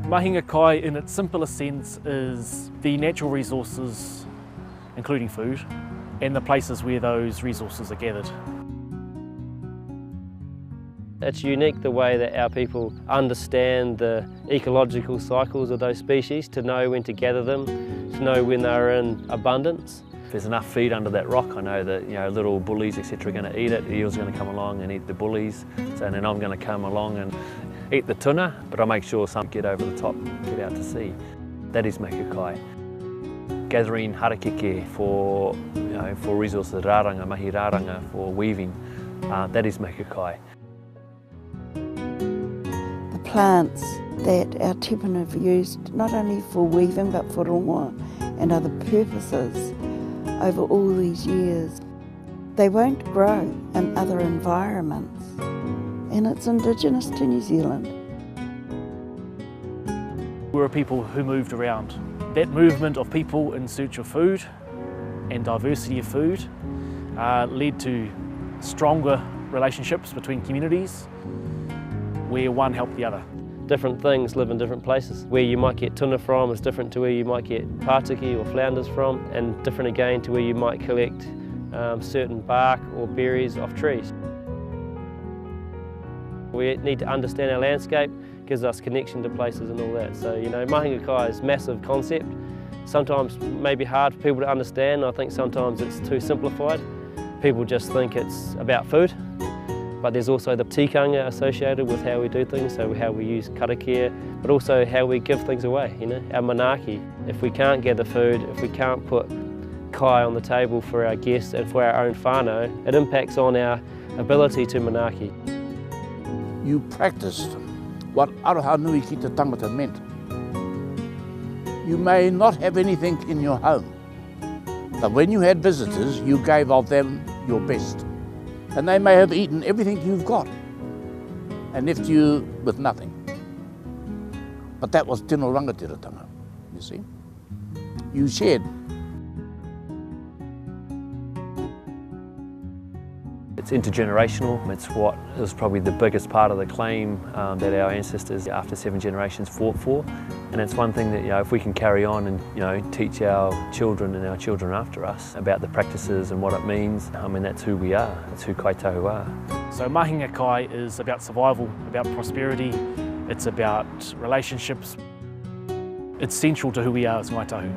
Mahinga Kai, in its simplest sense, is the natural resources, including food, and the places where those resources are gathered. It's unique the way that our people understand the ecological cycles of those species, to know when to gather them, to know when they're in abundance. If there's enough feed under that rock, I know that little bullies, etc., are going to eat it. The eels are going to come along and eat the bullies. So then I'm going to come along and eat the tuna, but I make sure some get over the top, get out to sea. That is Mahinga Kai. Gathering harakeke for resources, rāranga, mahi rāranga, for weaving, that is Mahinga Kai. The plants that our tipuna have used not only for weaving but for rongoa and other purposes over all these years, they won't grow in other environments, and it's indigenous to New Zealand. We're a people who moved around. That movement of people in search of food and diversity of food led to stronger relationships between communities where one helped the other. Different things live in different places. Where you might get tuna from is different to where you might get pātiki or flounders from, and different again to where you might collect certain bark or berries off trees. We need to understand our landscape, gives us connection to places and all that. So, Mahinga Kai is a massive concept. Sometimes maybe hard for people to understand. I think sometimes it's too simplified. People just think it's about food. But there's also the tikanga associated with how we do things, so how we use karakia, but also how we give things away, our manaaki. If we can't gather food, if we can't put kai on the table for our guests and for our own whānau, it impacts on our ability to manaaki. You practiced what aroha nui ki te tangata meant. You may not have anything in your home, but when you had visitors, you gave of them your best. And they may have eaten everything you've got and left you with nothing. But that was tino rangatiratanga, you see. You shared. It's intergenerational. It's what is probably the biggest part of the claim that our ancestors after 7 generations fought for. And it's one thing that if we can carry on and teach our children and our children after us about the practices and what it means, that's who we are. That's who Ngāi Tahu are. So Mahinga Kai is about survival, about prosperity. It's about relationships. It's central to who we are as Ngāi Tahu.